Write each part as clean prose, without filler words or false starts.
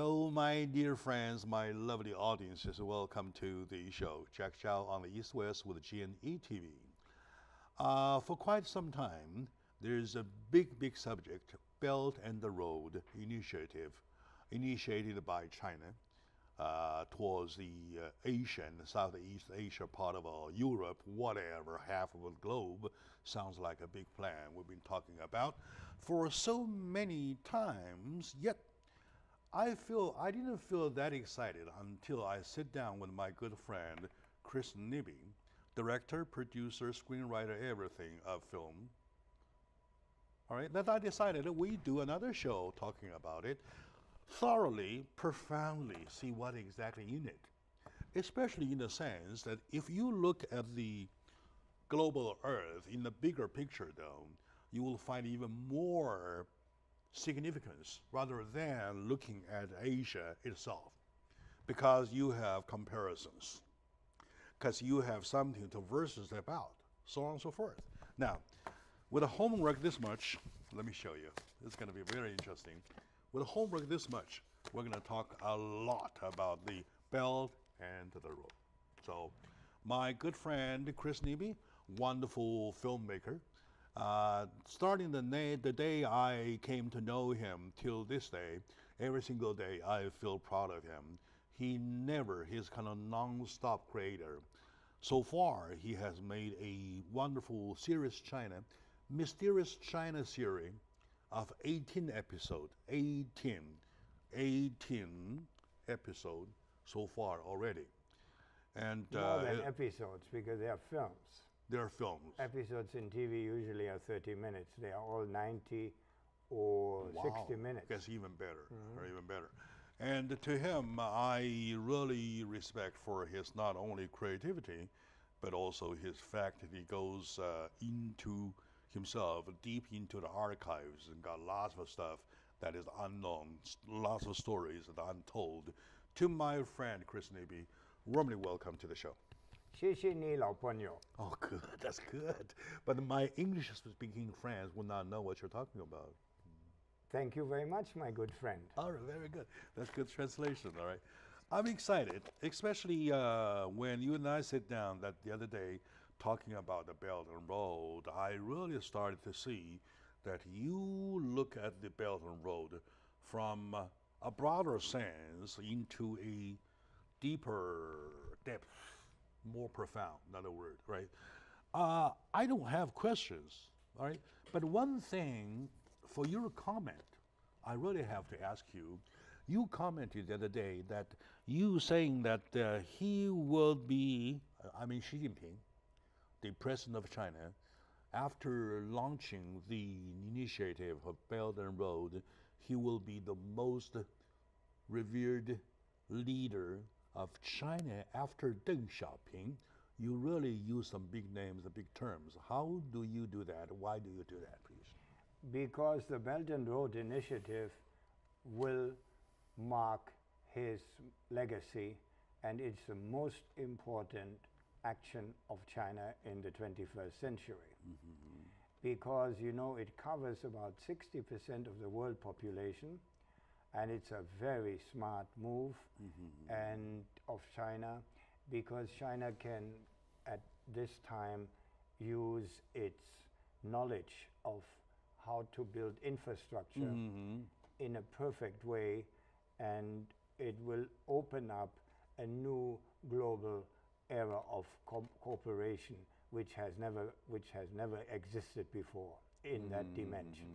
Hello, my dear friends, my lovely audiences. Welcome to the show. Jack Chow on the East West with G&E TV. For quite some time, there's a big subject, Belt and the Road initiative, initiated by China towards the Asian, Southeast Asia part of Europe, whatever, half of the globe. Sounds like a big plan we've been talking about for so many times, yet I didn't feel that excited until I sit down with my good friend, Chris Nibby, director, producer, screenwriter, everything of film. All right, then I decided that we do another show talking about it, thoroughly, profoundly see what exactly in it. Especially in the sense that if you look at the global Earth in the bigger picture though, you will find even more significance rather than looking at Asia itself, because you have comparisons, because you have something to versus about, so on and so forth. Now, with a homework this much, let me show you. It's going to be very interesting. With a homework this much, we're going to talk a lot about the Belt and the Road. So, my good friend Chris Nibby, wonderful filmmaker. Starting the day I came to know him till this day, every single day I feel proud of him. He's kind of non-stop creator. So far, he has made a wonderful series Mysterious China series of 18 episodes, 18 episodes so far already. And more than episodes, because they are films. They're films. Episodes in TV usually are 30 minutes. They are all 90 or 60 minutes. That's even better, or even better. And to him, I really respect for his not only creativity, but also his fact that he goes into himself, deep into the archives, and got lots of stuff that is unknown, lots of stories that are untold. To my friend Chris Nibby, warmly welcome to the show. 谢谢你，老朋友. Oh, good. That's good. But my English-speaking friends will not know what you're talking about. Thank you very much, my good friend. All right, very good. That's good translation, all right. I'm excited, especially when you and I sit down that the other day talking about the Belt and Road. I really started to see that you look at the Belt and Road from a broader sense into a deeper depth, more profound, in other words, right? I don't have questions, all right? But one thing, for your comment, I really have to ask you. You commented the other day that you saying that he will be, Xi Jinping, the president of China, after launching the initiative of Belt and Road, he will be the most revered leader of China after Deng Xiaoping. You really use some big names, big terms. How do you do that? Why do you do that, please? Because the Belt and Road Initiative will mark his legacy, and it's the most important action of China in the 21st century. Because, you know, it covers about 60% of the world population, and it's a very smart move and of China, because China can at this time use its knowledge of how to build infrastructure in a perfect way, and it will open up a new global era of cooperation which has never existed before in that dimension.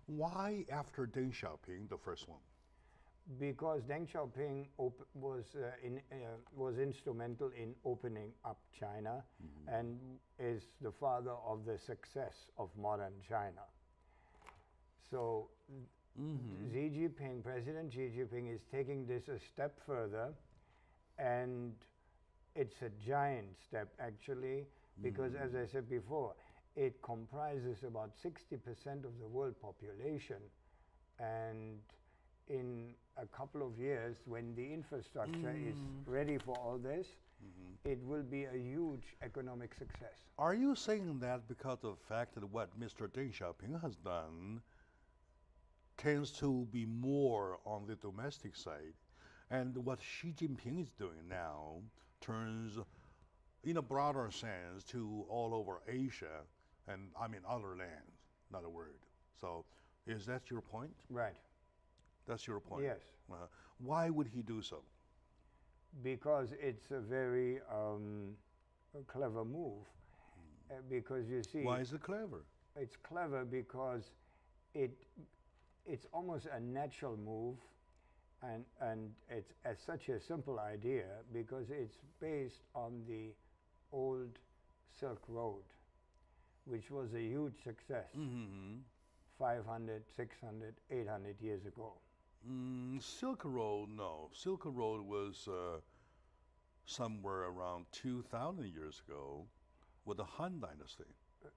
Why after Deng Xiaoping, the first one? Because Deng Xiaoping was instrumental in opening up China and is the father of the success of modern China. So President Xi Jinping is taking this a step further, and it's a giant step actually, because as I said before, it comprises about 60% of the world population, and in a couple of years, when the infrastructure is ready for all this, it will be a huge economic success. Are you saying that because of the fact that what Mr. Deng Xiaoping has done tends to be more on the domestic side. And what Xi Jinping is doing now turns, in a broader sense, to all over Asia and, I mean, other lands, not a word. So is that your point? Right. That's your point? Yes. Why would he do so? Because it's a very clever move. Because you see... Why is it clever? It's clever because it's almost a natural move, and it's such a simple idea because it's based on the old Silk Road, which was a huge success 500, 600, 800 years ago. Silk Road, no. Silk Road was somewhere around 2,000 years ago with the Han Dynasty.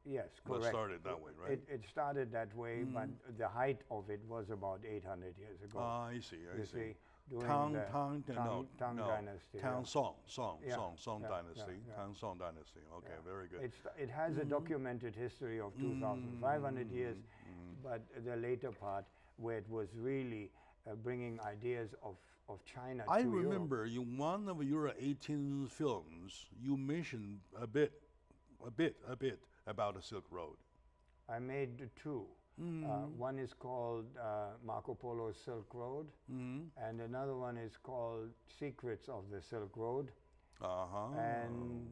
Yes, correct. It started that way, right? It started that way, but the height of it was about 800 years ago. I see, I see. Tang Dynasty. Song Dynasty. Yeah. Tang Song Dynasty. Okay, very good. It has a documented history of 2,500 years, but the later part where it was really bringing ideas of China I to remember in one of your 18 films, you mentioned a bit about the Silk Road. I made two. One is called Marco Polo's Silk Road, and another one is called Secrets of the Silk Road. And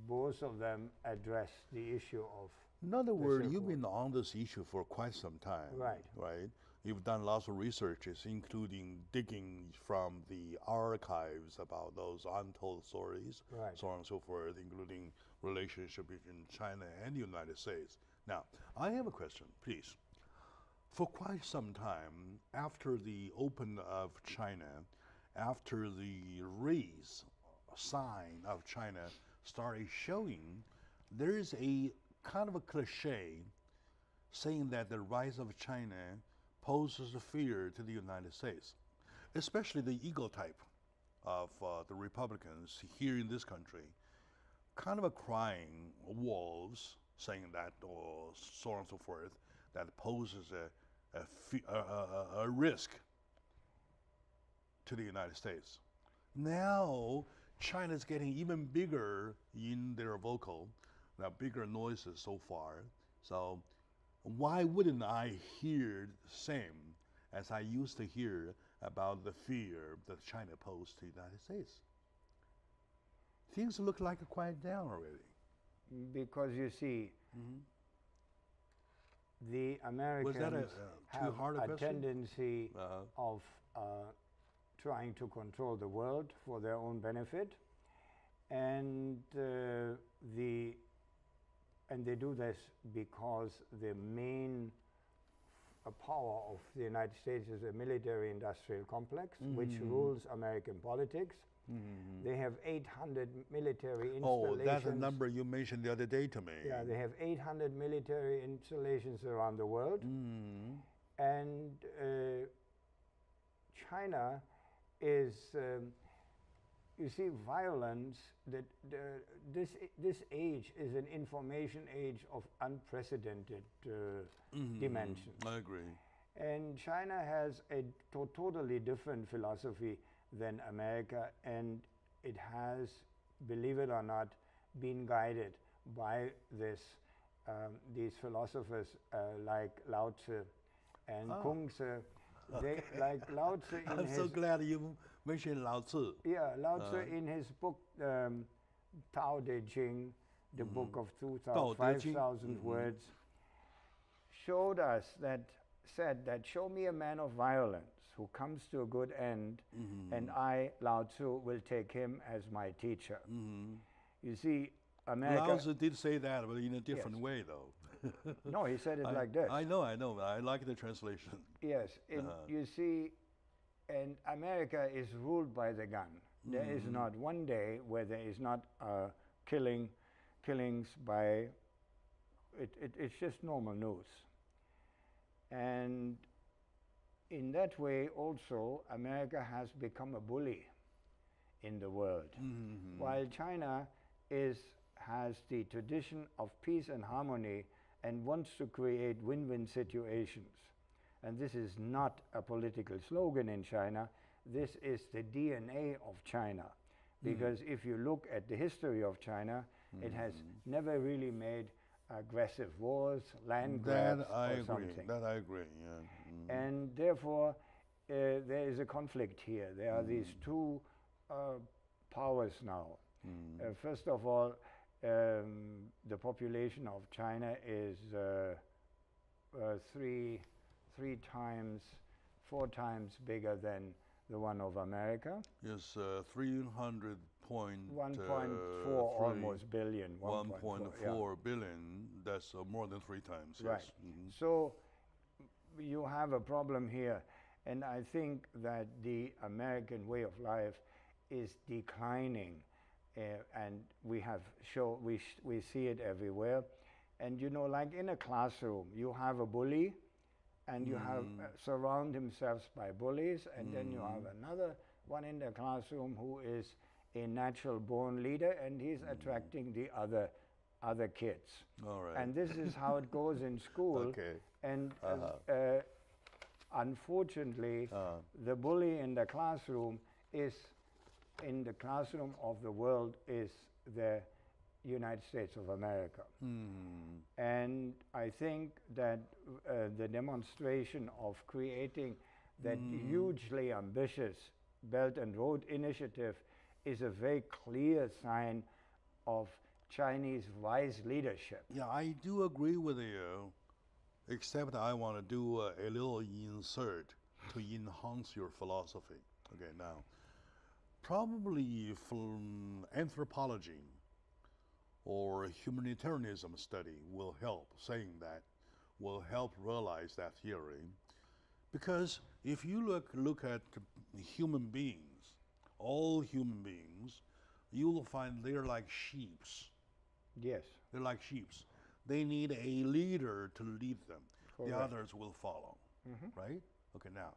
both of them address the issue of... In other words, you've been on this issue for quite some time. Right. Right? You've done lots of researches, including digging from the archives about those untold stories, Right. so on and so forth, including relationship between China and the United States. Now, I have a question, please. For quite some time, after the open of China, after the raise sign of China started showing, there is a kind of a cliche saying that the rise of China poses a fear to the United States, especially the ego type of the Republicans here in this country, kind of a crying wolves, saying that, or so on and so forth, that poses a risk to the United States. Now, China's getting even bigger in their vocal, now bigger noises so far. So why wouldn't I hear the same as I used to hear about the fear that China posed to the United States? Things look like a quiet down already. Because you see, the Americans have a tendency of trying to control the world for their own benefit, and they do this because the main power of the United States is a military-industrial complex, which rules American politics. They have 800 military installations. Oh, that's a number you mentioned the other day to me. Yeah, they have 800 military installations around the world. And China is, you see, violence, this age is an information age of unprecedented dimension. I agree. And China has a totally different philosophy than America, and it has, believe it or not, been guided by these philosophers like Lao Tzu and Kung Tzu. They, like Lao Tzu in I'm so glad you mentioned Lao Tzu. Yeah, Lao Tzu in his book Tao Te Ching, the book of 5,000 words, showed us that, said that, show me a man of violence who comes to a good end, and I, Lao Tzu, will take him as my teacher. You see, America... Lao Tzu did say that, but in a different way, though. No, he said it like this. I know, but I like the translation. Yes, you see, and America is ruled by the gun. There is not one day where there is not killings by... It's just normal news. And in that way, also, America has become a bully in the world. While China has the tradition of peace and harmony and wants to create win-win situations. and this is not a political slogan in China, this is the DNA of China. Because if you look at the history of China, it has never really made aggressive wars, land grabs, or something. That I agree, yeah. And therefore, there is a conflict here. There are these two powers now. First of all, the population of China is 4 times bigger than the one of America. Yes, 300 point 1.4 almost billion. 1.4 billion. That's more than 3 times. Right. Yes. So you have a problem here, and I think that the American way of life is declining, and we see it everywhere. And you know, like in a classroom, you have a bully, and you have surround themselves by bullies, and then you have another one in the classroom who is a natural born leader, and he's attracting the other kids. All right. And this is how it goes in school. Okay. And unfortunately, the bully in the classroom in the classroom of the world is the United States of America. And I think that the demonstration of creating that hugely ambitious Belt and Road Initiative is a very clear sign of Chinese wise leadership. Yeah, I do agree with you, except I want to do a little insert to enhance your philosophy. Okay, now, probably from anthropology or humanitarianism study will help, saying that will help realize that theory. Because if you look at human beings, all human beings, you will find they're like sheeps. Yes. They're like sheeps. They need a leader to lead them. Correct. The others will follow, right? Okay, now,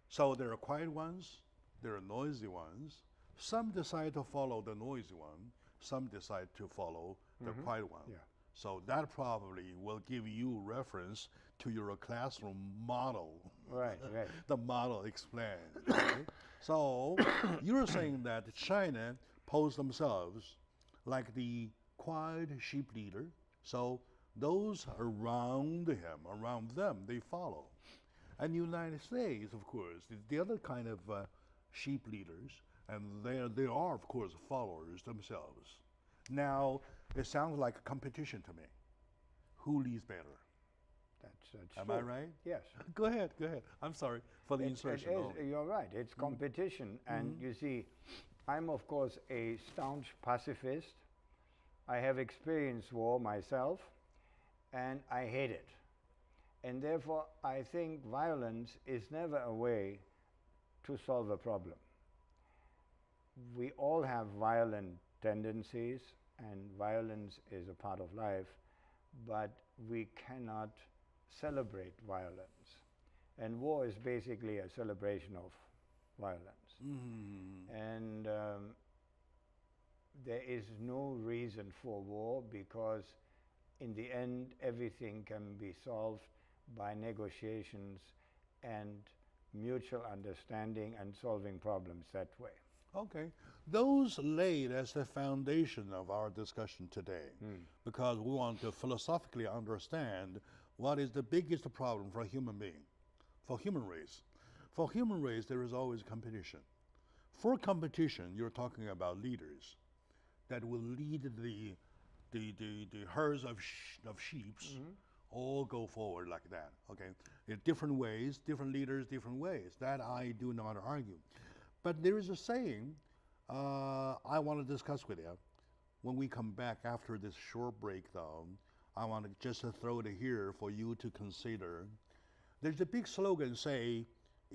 so there are quiet ones, there are noisy ones. Some decide to follow the noisy one, some decide to follow the quiet one. Yeah. So that probably will give you reference to your classroom model. Right, right. The model explained. Okay? So you're saying that China posed themselves like the quiet sheep leader. So those around him, around them, they follow. And the United States, of course, is the other kind of sheep leaders, and they are, of course, followers themselves. Now, it sounds like a competition to me. Who leads better? That's Am true. I right? Yes. Go ahead. I'm sorry for the insertion. You're right. It's competition. And you see, I'm, of course, a staunch pacifist. I have experienced war myself, and I hate it. And therefore, I think violence is never a way to solve a problem. We all have violent tendencies, and violence is a part of life, but we cannot celebrate violence. And war is basically a celebration of violence. And there is no reason for war, because in the end everything can be solved by negotiations and mutual understanding and solving problems that way. Okay. Those laid as the foundation of our discussion today, because we want to philosophically understand what is the biggest problem for a human being, for human race. For human race, there is always competition. For competition, you're talking about leaders that will lead the herds of sheeps all go forward like that, okay? In different ways, different leaders, different ways. That I do not argue. But there is a saying I want to discuss with you. When we come back after this short break, though, I want to just throw it here for you to consider. There's a big slogan, say,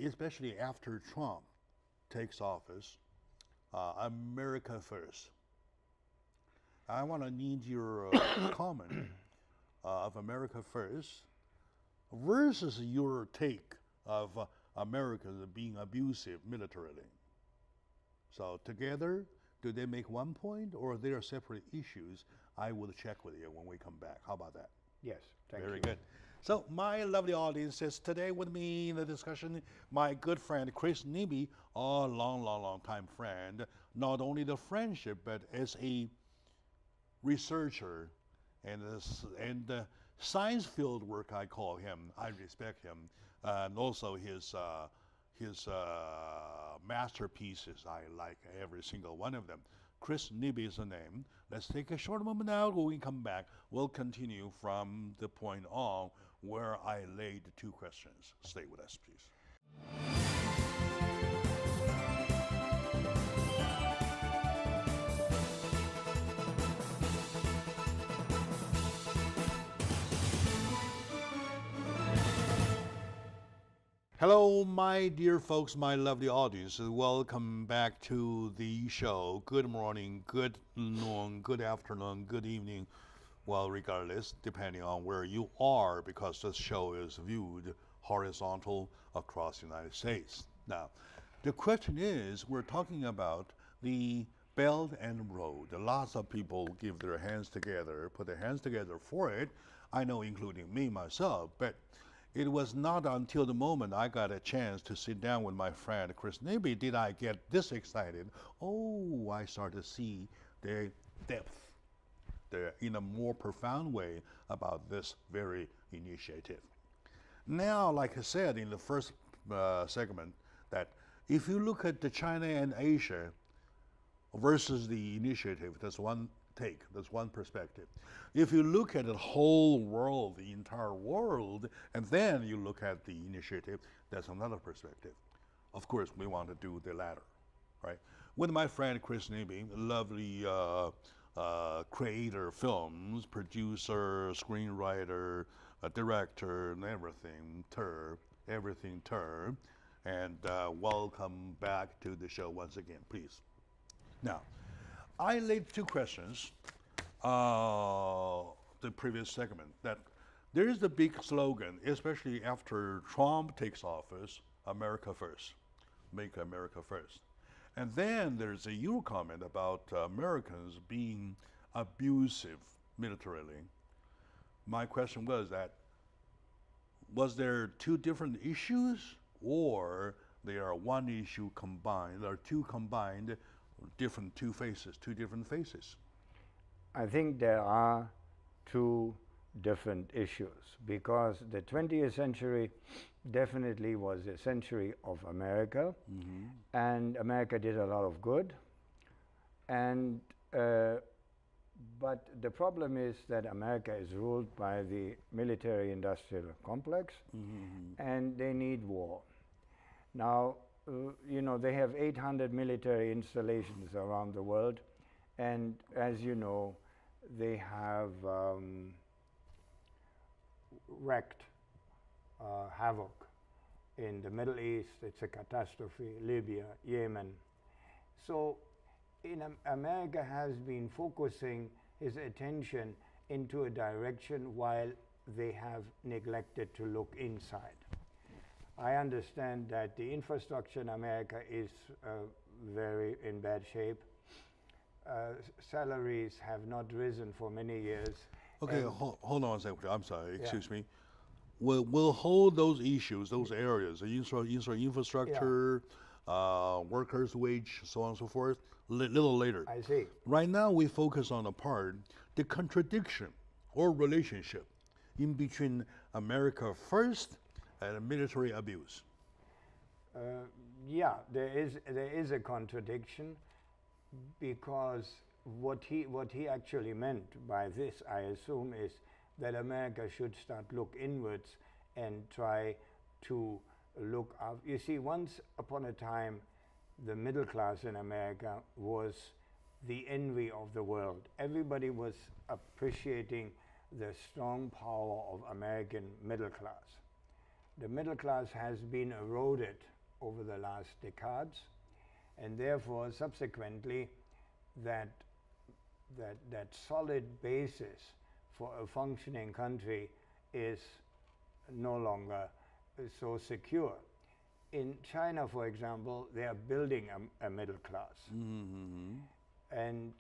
especially after Trump takes office, America first. I want to need your comment of America first versus your take of America being abusive militarily. So together, do they make one point, or they are separate issues? I will check with you when we come back. How about that? Yes, thank you. Very good. So my lovely audience is today with me in the discussion, my good friend Chris Nebe, a long time friend, not only the friendship, but as a researcher and science field work, I call him. I respect him, and also his masterpieces. I like every single one of them. Chris Nebe is the name. Let's take a short moment now. When we come back, we'll continue from the point on where I laid the two questions. Stay with us, please. Hello, my dear folks, my lovely audience. Welcome back to the show. Good morning, good noon, good afternoon, good evening. Well, regardless, depending on where you are, because this show is viewed horizontal across the United States. Now, the question is, we're talking about the Belt and Road. Lots of people give their hands together, put their hands together for it. I know, including me, myself, but it was not until the moment I got a chance to sit down with my friend Chris Nebe did I get this excited. Oh, I started to see the depth, in a more profound way about this very initiative. Now, like I said in the first segment, that if you look at the China and Asia versus the initiative, that's one take, that's one perspective. If you look at the whole world, the entire world, and then you look at the initiative, that's another perspective. Of course, we want to do the latter, right? With my friend Chris Nebe, lovely creator, films, producer, screenwriter, director, and everything, and welcome back to the show once again, please. Now, I laid two questions, the previous segment, that there is the big slogan, especially after Trump takes office, America first, make America first. And then there's a Euro comment about Americans being abusive militarily. My question was that, was there two different issues, or they are one issue combined, or two combined, two different faces? I think there are two different issues, because the 20th century definitely was a century of America, and America did a lot of good. And but the problem is that America is ruled by the military-industrial complex, and they need war. Now, you know, they have 800 military installations around the world, and as you know, they have wreaked havoc in the Middle East. It's a catastrophe. Libya, Yemen. So America has been focusing his attention into a direction while they have neglected to look inside. I understand that the infrastructure in America is very in bad shape. Salaries have not risen for many years. Okay, hold on a second. I'm sorry, excuse me. We'll hold those issues, those areas, the infrastructure, workers' wage, so on and so forth, little later. I see. Right now, we focus on the contradiction or relationship in between America first and military abuse. Yeah, there is a contradiction, because what he actually meant by this, I assume, is that America should start look inwards and try to look up. You see, once upon a time, the middle class in America was the envy of the world. Everybody was appreciating the strong power of American middle class. The middle class has been eroded over the last decades, and therefore, subsequently, that solid basis for a functioning country is no longer so secure. In China, for example, they are building a middle class. And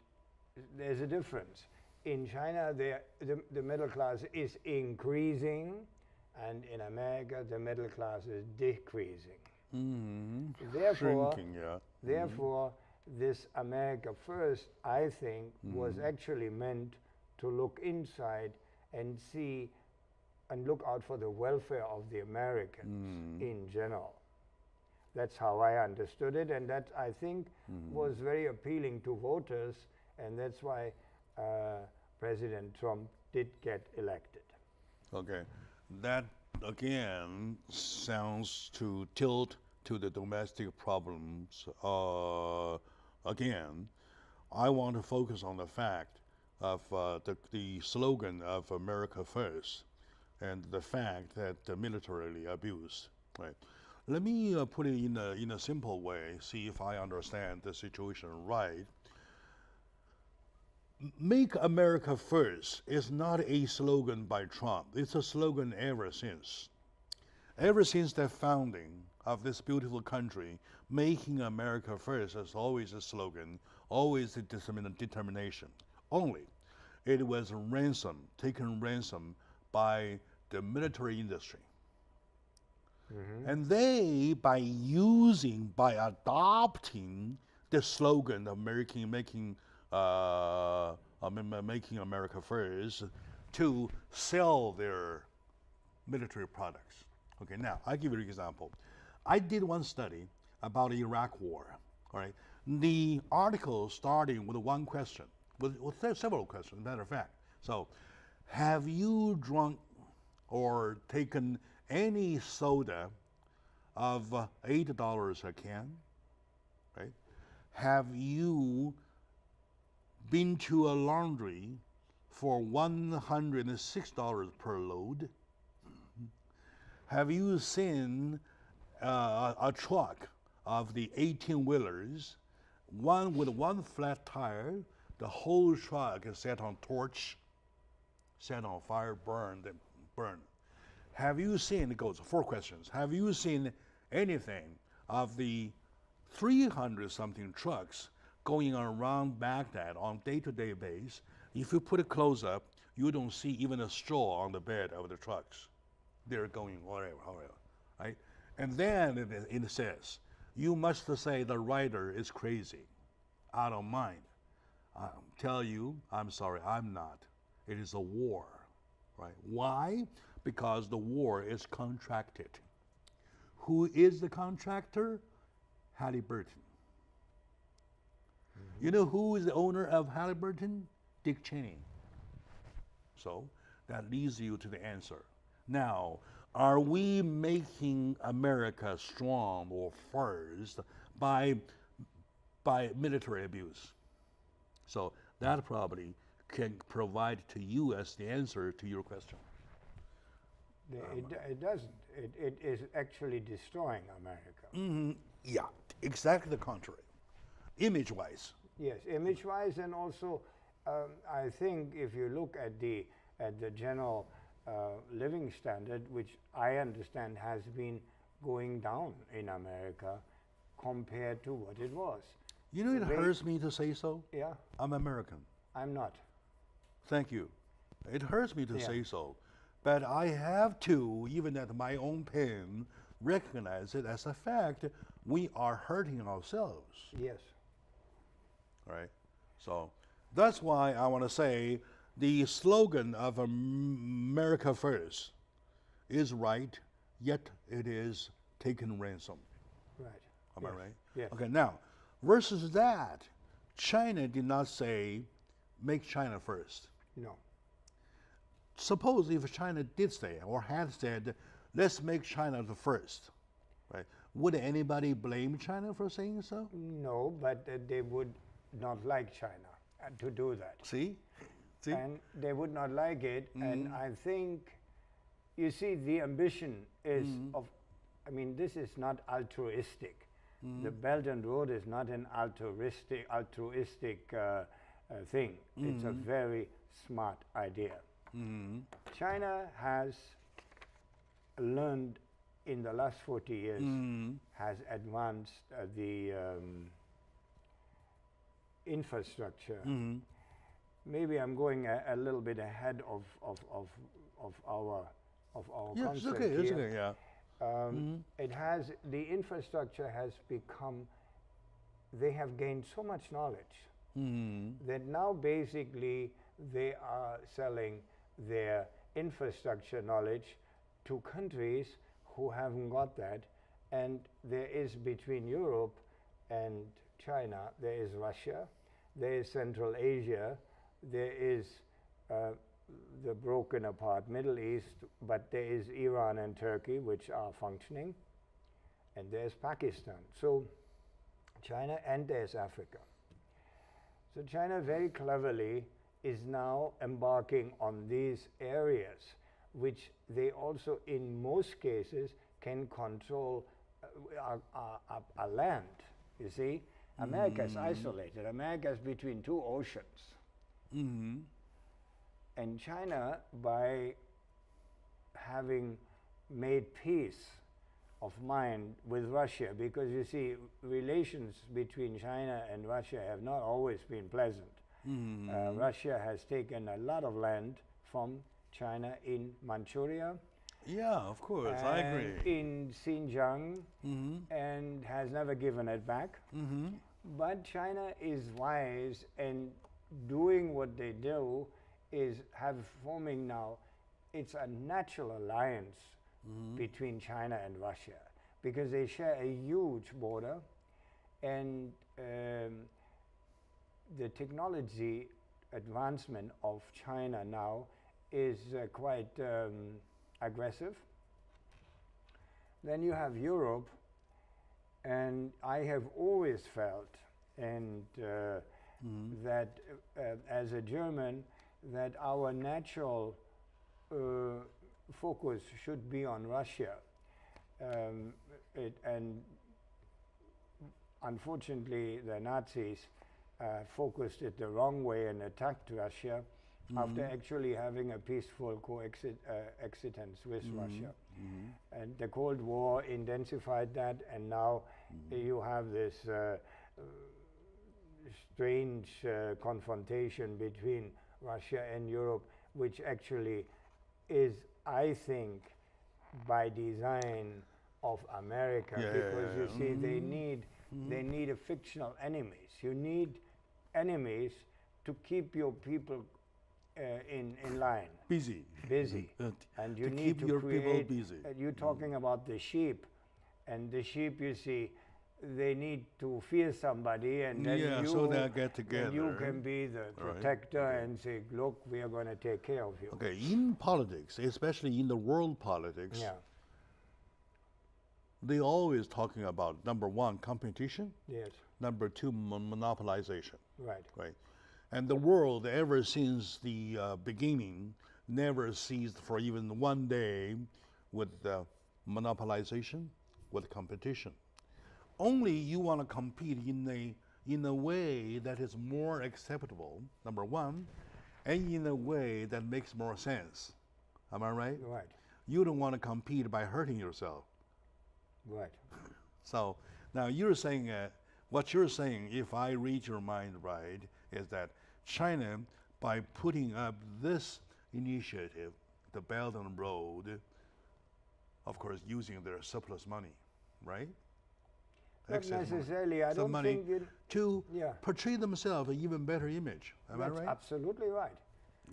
there's a difference. In China, the middle class is increasing, and in America the middle class is decreasing. Therefore, shrinking, yeah. Therefore, this America First, I think, was actually meant to look inside and see and look out for the welfare of the Americans in general. That's how I understood it, and that, I think, was very appealing to voters, and that's why President Trump did get elected. Okay, that again sounds to tilt to the domestic problems. Again, I want to focus on the fact of the slogan of America First and the fact that militarily abused. Right. Let me put it in a simple way, see if I understand the situation right. Make America First is not a slogan by Trump. It's a slogan ever since. Ever since the founding of this beautiful country, making America First is always a slogan, always a determination. Only it was taken ransom by the military industry. And they, by adopting the slogan of making America First, to sell their military products. Okay, now I give you an example. I did one study about the Iraq War. All right, the article starting with one question, with several questions. Matter of fact, so have you drunk or taken any soda of $8 a can? Right? Have you been to a laundry for $106 per load? Have you seen a truck of the 18-wheelers, one with one flat tire, the whole truck is set on torch, set on fire, burned. Have you seen, it goes 4 questions, have you seen anything of the 300-something trucks going around Baghdad on day-to-day basis? If you put it close up, you don't see even a straw on the bed of the trucks. They're going whatever, right? And then it says, you must say the writer is crazy. I don't mind. I'll tell you, I'm sorry, I'm not. It is a war, right? Why? Because the war is contracted. Who is the contractor? Halliburton. You know who is the owner of Halliburton? Dick Cheney. So that leads you to the answer. Now, are we making America strong or first by military abuse? So that probably can provide to you as the answer to your question. It doesn't. It is actually destroying America. Yeah, exactly the contrary. Image-wise. Yes, image-wise, and also I think if you look at the general living standard, which I understand has been going down in America compared to what it was. You know, it hurts me to say so. Yeah. I'm American. I'm not. Thank you. It hurts me to say so. But I have to, even at my own pain, recognize it as a fact. We are hurting ourselves. Yes. Right? So that's why I want to say the slogan of America First is right, yet it is taken ransom. Right. Am I right? Yes. Okay, now, versus that, China did not say, make China first. No. Suppose if China did say, or had said, let's make China the first, right? Would anybody blame China for saying so? No, but they would not like China to do that. See? And they would not like it, and I think, you see, the ambition is of, I mean, this is not altruistic. The Belt and Road is not an altruistic thing. It's a very smart idea. China has learned in the last 40 years, has advanced the infrastructure. Maybe I'm going a little bit ahead of of our Yeah, it's concept okay, it's here. okay, yeah. It has, the infrastructure has become, they have gained so much knowledge that now basically they are selling their infrastructure knowledge to countries who haven't got that. And there is, between Europe and China, there is Russia, there is Central Asia, there is the broken apart Middle East, but there is Iran and Turkey, which are functioning, and there's Pakistan. So China, and there's Africa. So China very cleverly is now embarking on these areas, which they also in most cases can control a land. You see, America is isolated. America is between two oceans. And China, by having made peace of mind with Russia, because you see, relations between China and Russia have not always been pleasant. Russia has taken a lot of land from China in Manchuria. Yeah, of course, I agree. In Xinjiang, and has never given it back. But China is wise, and doing what they do is forming now, it's a natural alliance between China and Russia, because they share a huge border, and the technology advancement of China now is quite aggressive. Then you have Europe, and I have always felt, and that as a German, that our natural focus should be on Russia. And unfortunately, the Nazis focused it the wrong way and attacked Russia after actually having a peaceful coexistence with Russia. And the Cold War intensified that, and now you have this strange confrontation between Russia and Europe, which actually is, I think, by design of America, because you see, they need a fictional enemies. You need enemies to keep your people in line. Busy. And you to need keep to your create, people busy. You're talking about the sheep, and the sheep, you see, they need to fear somebody, and then so they'll get together. And you can be the protector and say, look, we are going to take care of you. Okay, in politics, especially in the world politics, they always talking about, number one, competition. Yes. Number two, monopolization. Right. And the world, ever since the beginning, never ceased for even one day with monopolization, with competition. Only you want to compete in a way that is more acceptable, number one, and in a way that makes more sense. Am I right? Right. You don't want to compete by hurting yourself. Right. So now you're saying, what you're saying, if I read your mind right, is that China, by putting up this initiative, the Belt and Road, of course, using their surplus money, right? Not necessarily. I don't think to portray themselves an even better image. Am I right? That's absolutely right.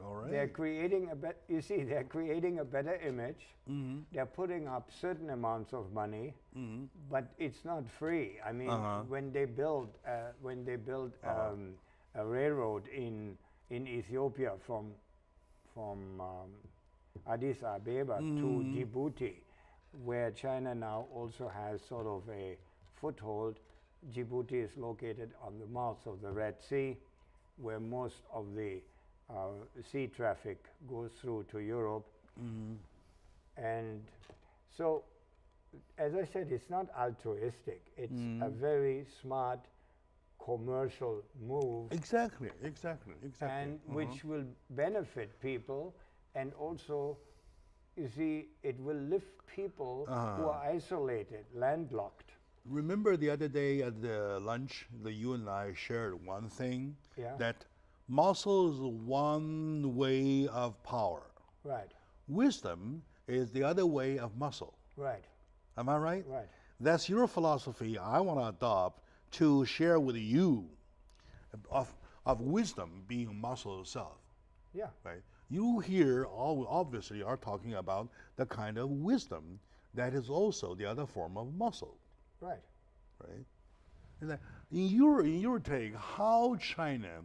All right. They're creating they're creating a better image. They're putting up certain amounts of money, but it's not free. I mean, when they build a railroad in Ethiopia from Addis Ababa to Djibouti, where China now also has sort of a foothold. Djibouti is located on the mouth of the Red Sea, where most of the sea traffic goes through to Europe. And so, as I said, it's not altruistic. It's a very smart commercial move. Exactly. And which will benefit people, and also, you see, it will lift people who are isolated, landlocked. Remember the other day at the lunch, you and I shared one thing, that muscle is one way of power. Right. Wisdom is the other way of muscle. Right. Am I right? Right. That's your philosophy I want to adopt to share with you of wisdom being muscle itself. Yeah. Right? You here obviously are talking about the kind of wisdom that is also the other form of muscle. Right. Right? And that in your take, how China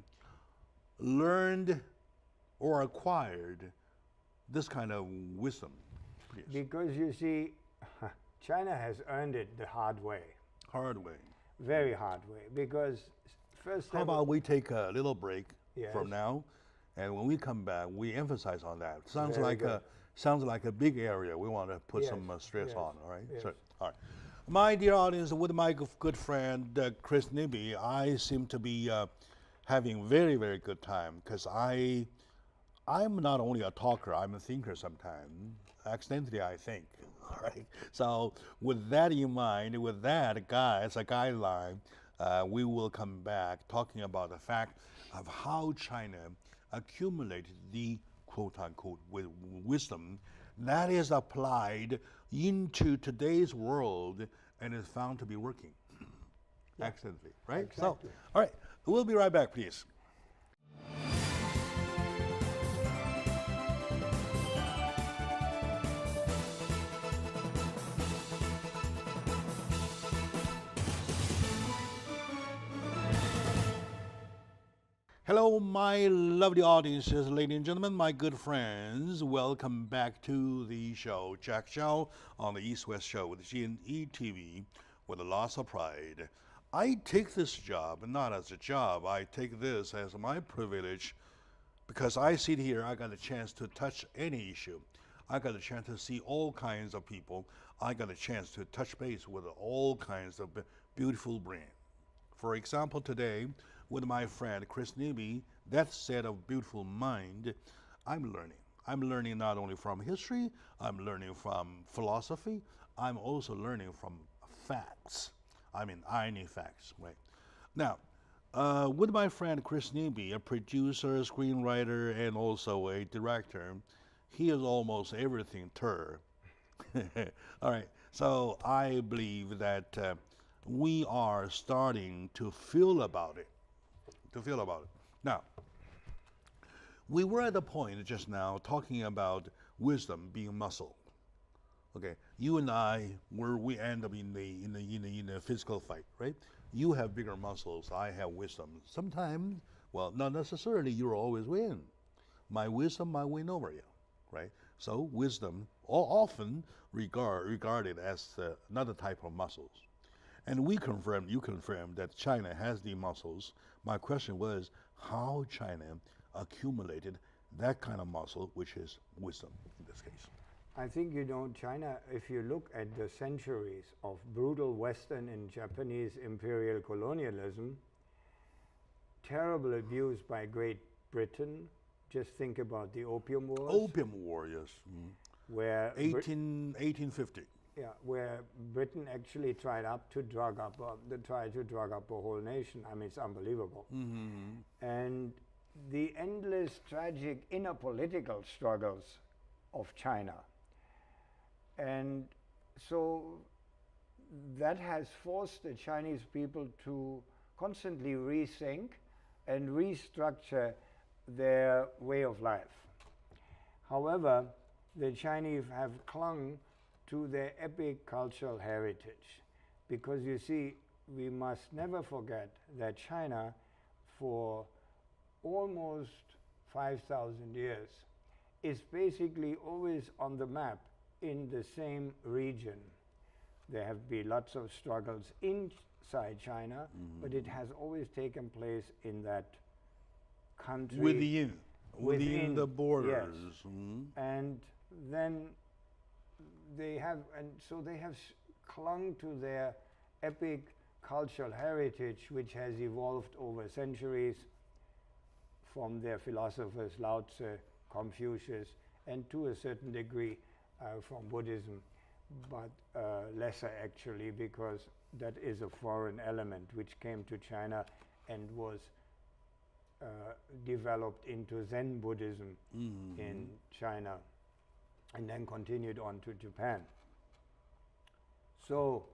learned or acquired this kind of wisdom? Please. Because you see, China has earned it the hard way. Hard way. Very hard way. Because first How about we take a little break Yes. from now, and when we come back, we emphasize on that. Sounds Very like good. sounds like a big area we want to put Yes, some stress yes, on. All right. yes. So, all right. My dear audience, with my good friend Chris Nibby, I seem to be having very, very good time because I'm not only a talker, I'm a thinker sometimes. Accidentally, I think. All right. So with that in mind, with that as a guideline, we will come back talking about the fact of how China accumulated the quote-unquote wisdom that is applied into today's world and is found to be working. Accidentally, right? Exactly. So, all right, we'll be right back, please. Hello, my lovely audiences, ladies and gentlemen, my good friends. Welcome back to the show, Jack Xiao on the East-West Show with G&E TV, with a loss of pride. I take this job not as a job. I take this as my privilege because I sit here, I got a chance to touch any issue. I got a chance to see all kinds of people. I got a chance to touch base with all kinds of beautiful brands. For example, today, with my friend Chris Nibby, that set of beautiful mind, I'm learning. I'm learning not only from history, I'm learning from philosophy, I'm also learning from facts. I mean, irony facts, right? Now, with my friend Chris Nibby, a producer, screenwriter, and also a director, he is almost everything All right, so I believe that we are starting to feel about it. Now, we were at the point just now talking about wisdom being muscle. Okay, you and I we end up in the physical fight, right? You have bigger muscles, I have wisdom. Sometimes, well, not necessarily you'll always win. My wisdom might win over you, right? So wisdom often regarded as another type of muscles. And you confirmed that China has the muscles. My question was how China accumulated that kind of muscle, which is wisdom in this case. I think, China, if you look at the centuries of brutal Western and Japanese imperial colonialism, terrible abuse by Great Britain. Just think about the Opium Wars. Opium War, yes. Where 1850. Yeah, where Britain actually tried to drug up a whole nation. I mean, it's unbelievable. Mm-hmm. And the endless tragic inner political struggles of China. And so that has forced the Chinese people to constantly rethink and restructure their way of life. However, the Chinese have clung to their epic cultural heritage, because you see, we must never forget that China, for almost 5,000 years, is basically always on the map in the same region. There have been lots of struggles inside China, but it has always taken place in that country. Within the borders. Yes. Mm-hmm. And then they have clung to their epic cultural heritage, which has evolved over centuries from their philosophers Lao Tzu, Confucius, and to a certain degree from Buddhism, but lesser actually, because that is a foreign element which came to China and was developed into Zen Buddhism in China. and then continued on to Japan. So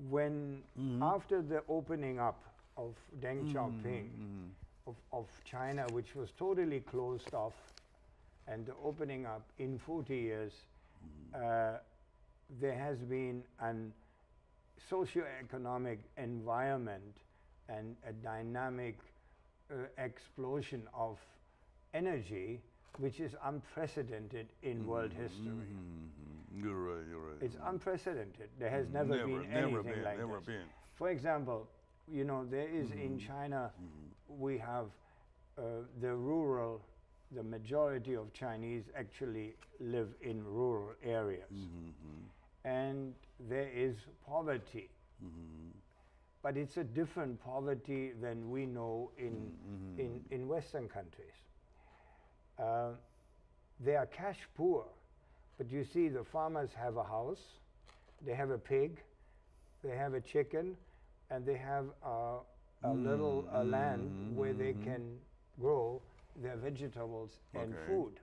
when after the opening up of Deng Xiaoping of China, which was totally closed off, and the opening up in 40 years, there has been an socio-economic environment and a dynamic explosion of energy which is unprecedented in world history. You're right. It's unprecedented. There has never been anything like this. For example, you know, there is in China, we have the majority of Chinese actually live in rural areas. And there is poverty. But it's a different poverty than we know in Western countries. They are cash poor, but you see the farmers have a house, they have a pig, they have a chicken, and they have a little land where they can grow their vegetables and food.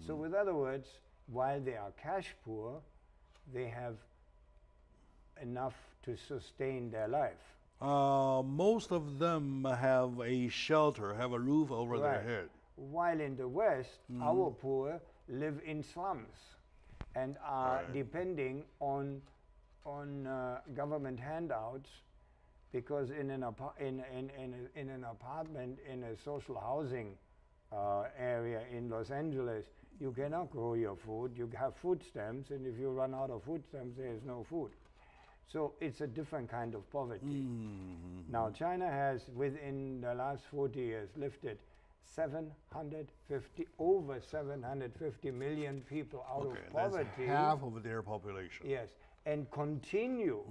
So with other words, while they are cash poor, they have enough to sustain their life. Most of them have a shelter, have a roof over their head. While in the West, our poor live in slums and are depending on government handouts, because in an apartment in a social housing area in Los Angeles, you cannot grow your food. You have food stamps, and if you run out of food stamps, there is no food. So it's a different kind of poverty. Now China has, within the last 40 years, lifted over 750 million people out of poverty. That's half of their population. Yes, and continue.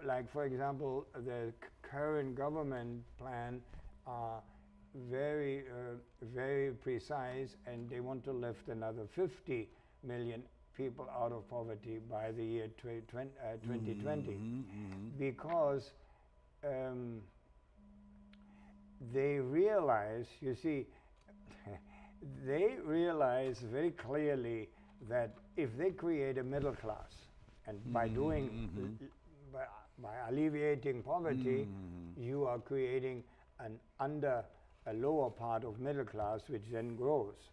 Like, for example, the current government plan are very precise, and they want to lift another 50 million people out of poverty by the year 2020, because they realize, you see, they realize very clearly that if they create a middle class, and by doing, by alleviating poverty, you are creating a lower part of middle class, which then grows.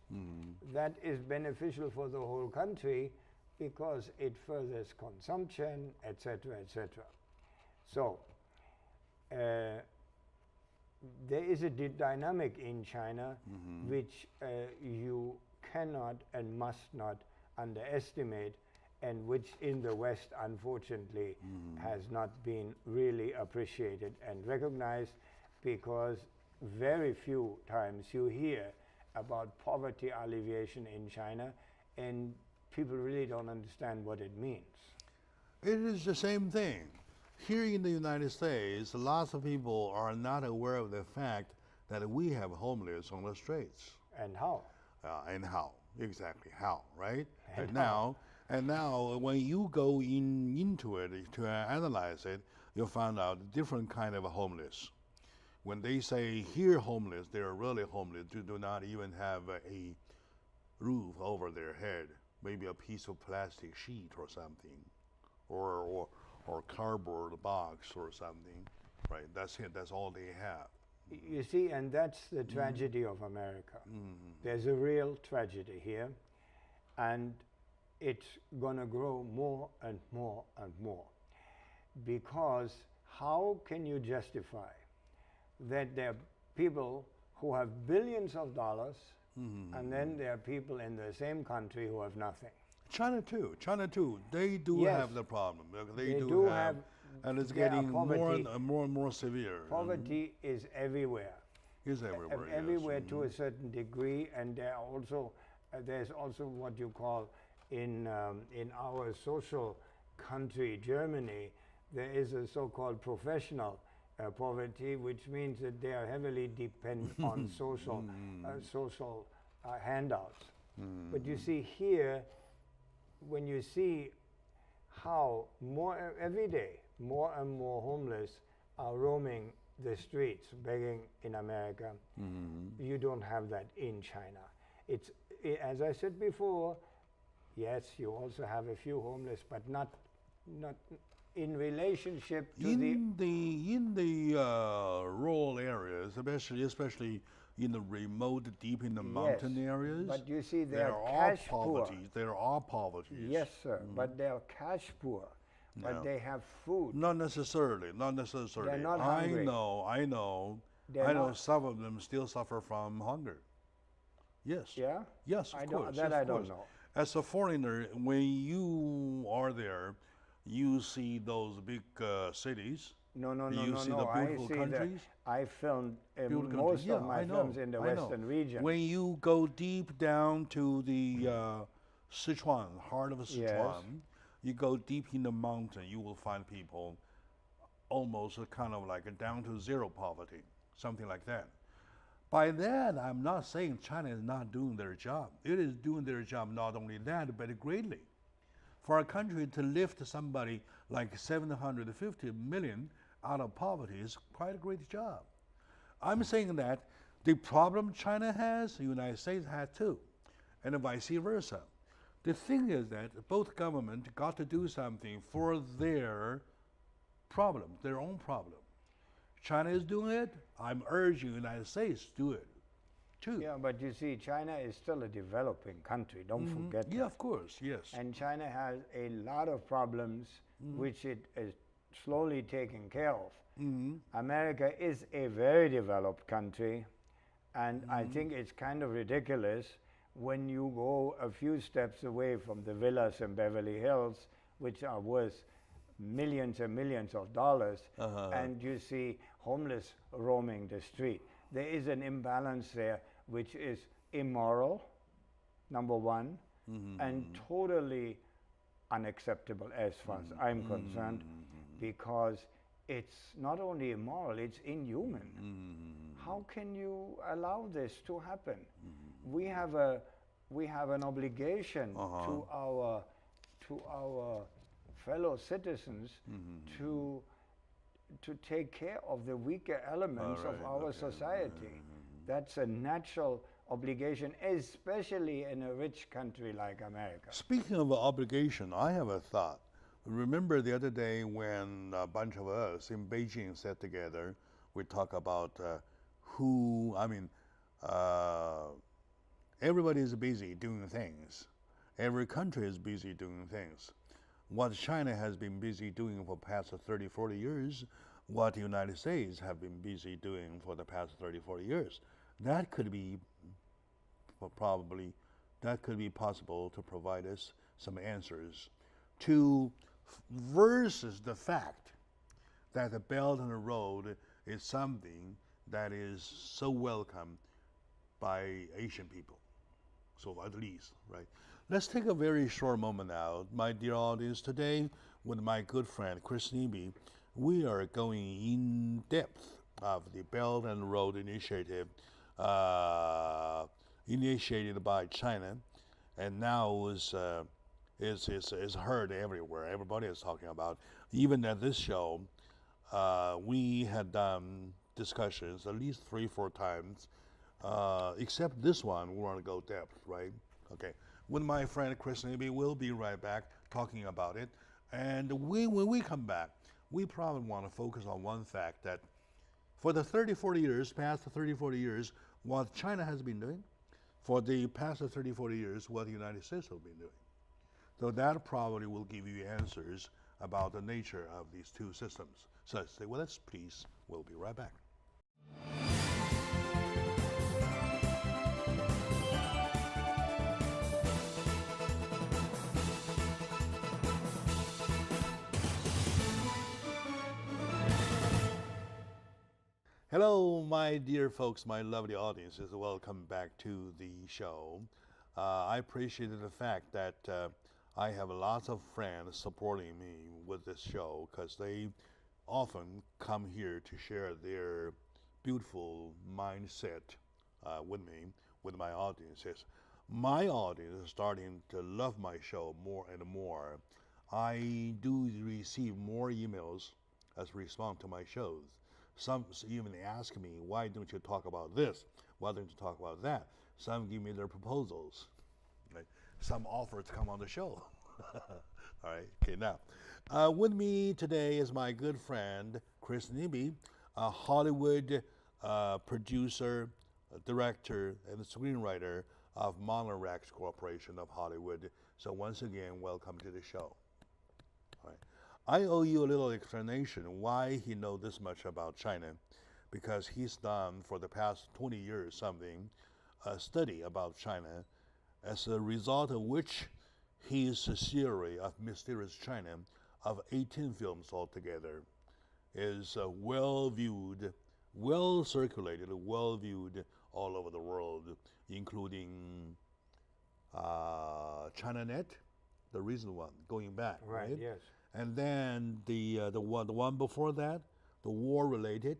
That is beneficial for the whole country because it furthers consumption, etc., etc. So there is a dynamic in China which you cannot and must not underestimate, and which in the West, unfortunately, has not been really appreciated and recognized, because very few times you hear about poverty alleviation in China, and people really don't understand what it means. It is the same thing. Here in the United States, lots of people are not aware of the fact that we have homeless on the streets. And how? Exactly, how, right? And now, when you go into it to analyze it, you'll find out different kind of homeless. When they say here homeless, they're really homeless. They do not even have a roof over their head, maybe a piece of plastic sheet or something, or cardboard box or something, right? That's it. That's all they have. You see, and that's the tragedy of America. There's a real tragedy here, and it's going to grow more and more and more. Because how can you justify that there are people who have billions of dollars, and then there are people in the same country who have nothing? China too. They do have the problem. They do have, and it's getting more and more severe. Poverty is everywhere. Is everywhere. Everywhere to a certain degree, and there are also there's also what you call in our social country, Germany, there is a so-called professional poverty, which means that they are heavily dependent on social handouts. But you see here, when you see how every day more and more homeless are roaming the streets begging in America, you don't have that in China. as I said before, yes, you also have a few homeless, but not in relationship to in the rural areas, especially in the remote, deep in the mountain areas. But you see, there are cash poor. There are poverties. Yes, sir. But they are cash poor. But they have food. Not necessarily. They're not hungry. I know. Some of them still suffer from hunger. Yes. Yeah? Yes, of course. That I don't know. As a foreigner, when you are there, you see those big cities. No. You see the beautiful countries. I filmed most of my films in the western region. When you go deep down to the Sichuan, heart of Sichuan, you go deep in the mountain, you will find people almost kind of like down to zero poverty, something like that. By that, I'm not saying China is not doing their job. It is doing their job, not only that, but greatly. For a country to lift somebody like 750 million out of poverty is quite a great job. I'm saying that the problem China has, the United States has too, and vice versa. The thing is that both governments got to do something for their problem, their own problem. China is doing it. I'm urging the United States to do it too. Yeah, but you see, China is still a developing country. Don't forget that. Yeah, of course, yes. And China has a lot of problems which it is slowly taking care of. America is a very developed country, and I think it's kind of ridiculous when you go a few steps away from the villas in Beverly Hills, which are worth millions and millions of dollars, and you see homeless roaming the street. There is an imbalance there which is immoral, number one, and totally unacceptable as far as I'm concerned, because it's not only immoral, it's inhuman. How can you allow this to happen? We have an obligation to our fellow citizens to take care of the weaker elements of our society. That's a natural obligation, especially in a rich country like America. Speaking of obligation, I have a thought. Remember the other day when a bunch of us in Beijing sat together, we talk about everybody is busy doing things. Every country is busy doing things. What China has been busy doing for the past 30, 40 years, what the United States have been busy doing for the past 30, 40 years. That could be possible to provide us some answers to versus the fact that the Belt and the Road is something that is so welcome by Asian people, so at least, right? Let's take a very short moment now, my dear audience. Today, with my good friend Chris Nebe, we are going in depth of the Belt and Road initiative, initiated by China, and now is heard everywhere. Everybody is talking about. Even at this show, we had done discussions at least 3-4 times, except this one, we want to go depth, right? Okay. With my friend Chris Nebe, we'll be right back talking about it. And when we come back, we probably want to focus on one fact that for the 30-40 years, past 30-40 years, what China has been doing, for the past 30-40 years, what the United States has been doing. So that probably will give you answers about the nature of these two systems. So stay with us, please. We'll be right back. Hello, my dear folks, my lovely audiences. Welcome back to the show. I appreciate the fact that I have lots of friends supporting me with this show because they often come here to share their beautiful mindset with me, with my audiences. My audience is starting to love my show more and more. I do receive more emails as response to my shows. Some even ask me, why don't you talk about this? Why don't you talk about that? Some give me their proposals. Right? Some offer to come on the show. All right. Okay. Now, with me today is my good friend Chris Nibby, a Hollywood producer, director, and screenwriter of Monterey Corporation of Hollywood. So once again, welcome to the show. All right. I owe you a little explanation why he knows this much about China, because he's done for the past 20 years something, a study about China, as a result of which his series of Mysterious China of 18 films altogether is well viewed, well circulated, well viewed all over the world, including ChinaNet, the recent one, going back, right? Yes. And then the one before that, the war-related.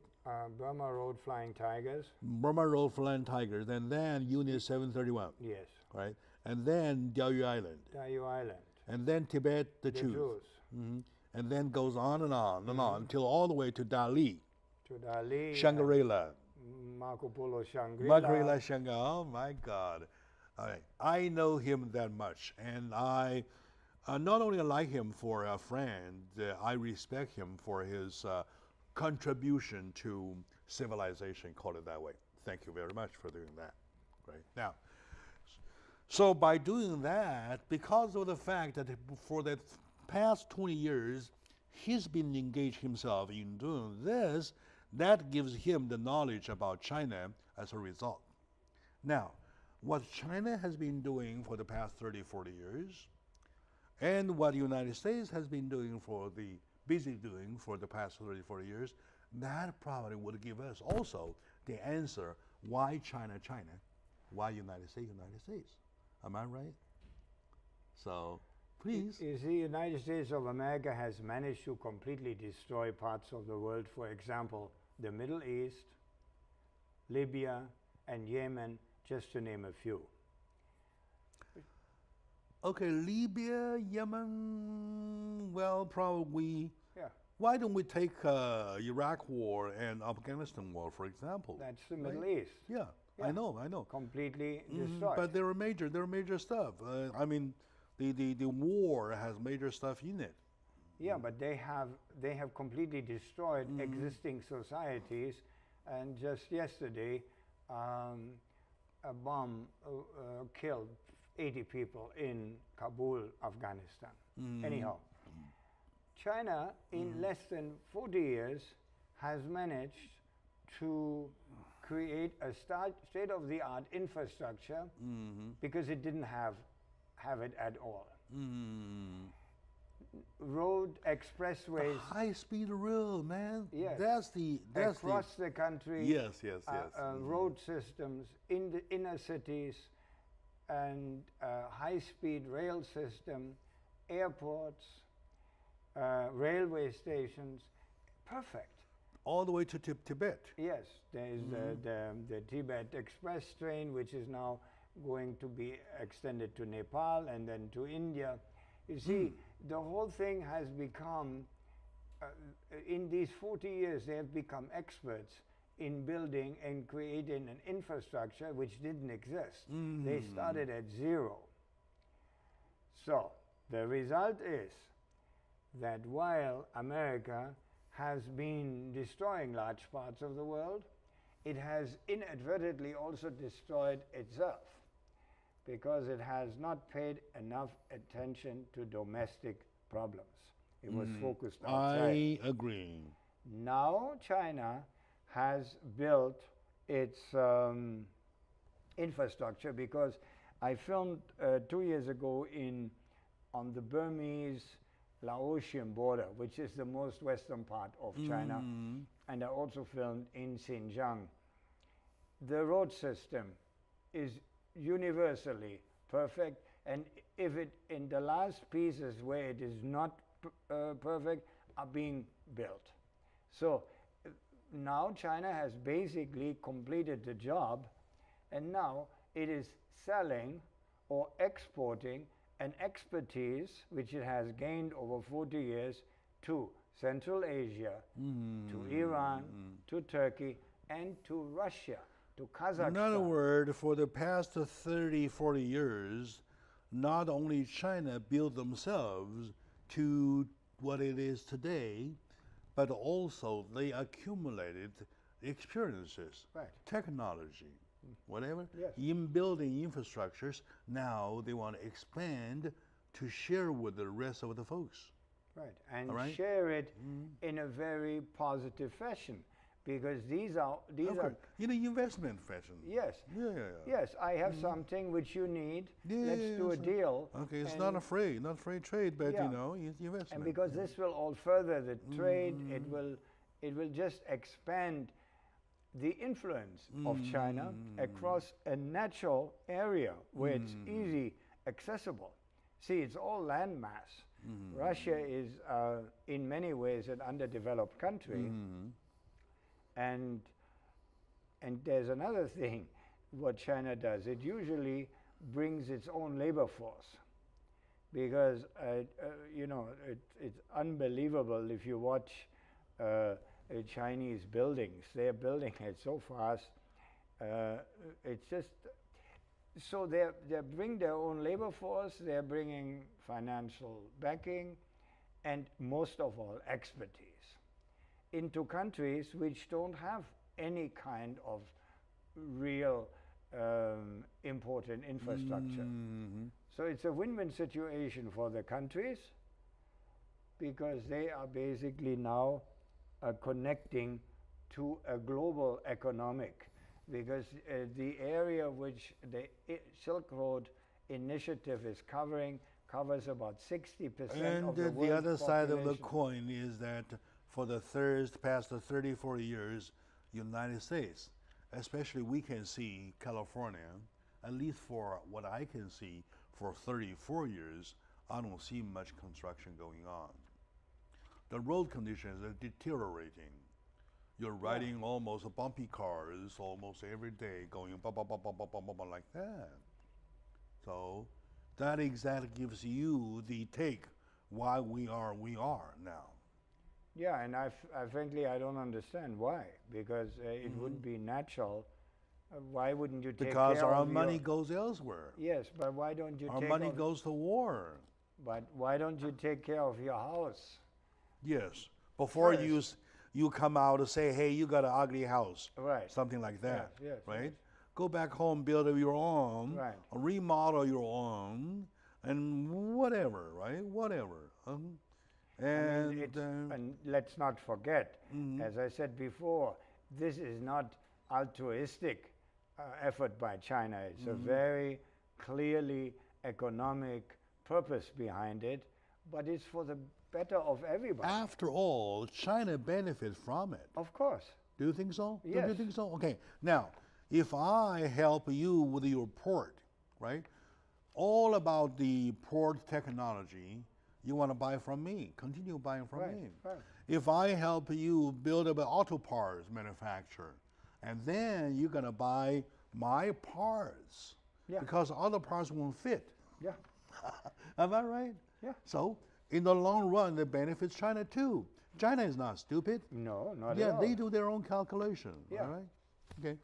Burma Road Flying Tigers. Burma Road Flying Tigers, and then Unit 731. Yes. Right, and then Diaoyu Island. Diaoyu Island. And then Tibet, the Jews. Mm-hmm. And then goes on and on and on until all the way to Dali. To Dali. Shangri-La. Marco Polo Shangri-La. Shangri-La, Shangri-La. Oh my God. All right. I know him that much, and I not only like him for a friend, I respect him for his contribution to civilization, call it that way. Thank you very much for doing that. Right. Now, so by doing that, because of the fact that for the past 20 years, he's been engaged himself in doing this, that gives him the knowledge about China as a result. Now, what China has been doing for the past 30, 40 years, and what the United States has been doing busy doing for the past 30, 40 years, that probably would give us also the answer why China, China, why United States, United States. Am I right? So, please. You see, the United States of America has managed to completely destroy parts of the world. For example, the Middle East, Libya, and Yemen, just to name a few. Okay, Libya, Yemen, well, probably. Yeah. Why don't we take Iraq war and Afghanistan war, for example? That's the Middle East. Yeah. Yeah. I know. Completely destroyed. But there are major stuff. I mean, the war has major stuff in it. Yeah, but they have completely destroyed existing societies. And just yesterday, a bomb killed 80 people in Kabul, Afghanistan. Anyhow, China in less than 40 years has managed to create a state-of-the-art infrastructure because it didn't have it at all. Road, expressways. High-speed rail, man. Yes. That's across the country. Yes. Road systems in the inner cities, and high-speed rail system, airports, railway stations. Perfect. All the way to Tibet. Yes, there is the Tibet Express train, which is now going to be extended to Nepal and then to India. You see, the whole thing has become, in these 40 years, they have become experts in building and creating an infrastructure which didn't exist. They started at zero. So, the result is that while America has been destroying large parts of the world, it has inadvertently also destroyed itself because it has not paid enough attention to domestic problems. It was focused outside. I agree. Now China has built its infrastructure, because I filmed 2 years ago on the Burmese-Laotian border, which is the most western part of China, and I also filmed in Xinjiang. The road system is universally perfect, and if it in the last pieces where it is not perfect are being built. So now China has basically completed the job, and now it is selling or exporting an expertise which it has gained over 40 years to Central Asia, to Iran, to Turkey, and to Russia. to Kazakhstan. In other words, for the past 30, 40 years, not only China built themselves to what it is today, but also they accumulated experiences, Right. technology, whatever, Yes. in building infrastructures. Now they want to expand to share with the rest of the folks. Right, and All right? share it in a very positive fashion, because these are In an investment fashion. yes, Yeah, yeah, yeah. yes. I have something which you need. Yeah, Let's yeah, do a so- deal. Okay, it's and- not free trade, but Yeah. you know, it's investment. And because this will all further the trade, it will just expand the influence of China across a natural area where it's easy accessible. See, it's all landmass. Russia is in many ways an underdeveloped country, and there's another thing what China does. It usually brings its own labor force, because you know, it's unbelievable if you watch Chinese buildings. They're building it so fast. It's just so they bring their own labor force. They're bringing financial backing, and most of all expertise into countries which don't have any kind of real important infrastructure. So it's a win-win situation for the countries, because they are basically now connecting to a global economic, because the area which the Silk Road Initiative is covers about 60% of the world the other side of the population. coin is that for the past 30, 40 years, United States, especially we can see California, at least for what I can see, for 34 years, I don't see much construction going on. The road conditions are deteriorating. You're riding almost bumpy cars almost every day, going like that. So that exactly gives you the take why we are now. Yeah, and I frankly I don't understand why, because it would be natural. Why wouldn't you take Because care our of money your, goes elsewhere. Yes, but why don't you Our take money of- goes to war. But why don't you take care of your house? Yes. Before First. you come out and say, hey, you got an ugly house. Right. Something like that. Yes, right? yes. Go back home, build your own, Right. remodel your own, and whatever, right? Whatever. And let's not forget, as I said before, this is not altruistic effort by China. It's a very clearly economic purpose behind it, but it's for the better of everybody. After all, China benefits from it. Of course. Do you think so? Do Yes. you think so? Okay. Now, if I help you with your port, right? All about the port technology, you want to buy from me. Continue buying from me. Right. If I help you build up an auto parts manufacturer, and then you're going to buy my parts, Yeah. because other parts won't fit. Yeah. Am I right? Yeah. So, in the long run, it benefits China too. China is not stupid. No, not Yeah, at all. they do their own calculation. Yeah. All right. Okay.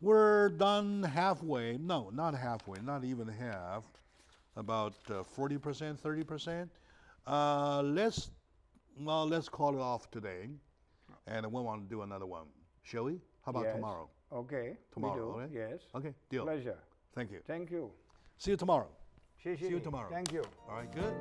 We're done halfway. No, not halfway. Not even half. About 40%, 30%. Let's call it off today, and we want to do another one. Shall we? How about Yes. tomorrow? Okay. Tomorrow, We do. okay? Yes. Okay. Deal. Pleasure. Thank you. Thank you. See you tomorrow. See you tomorrow. Thank you. All right. Good.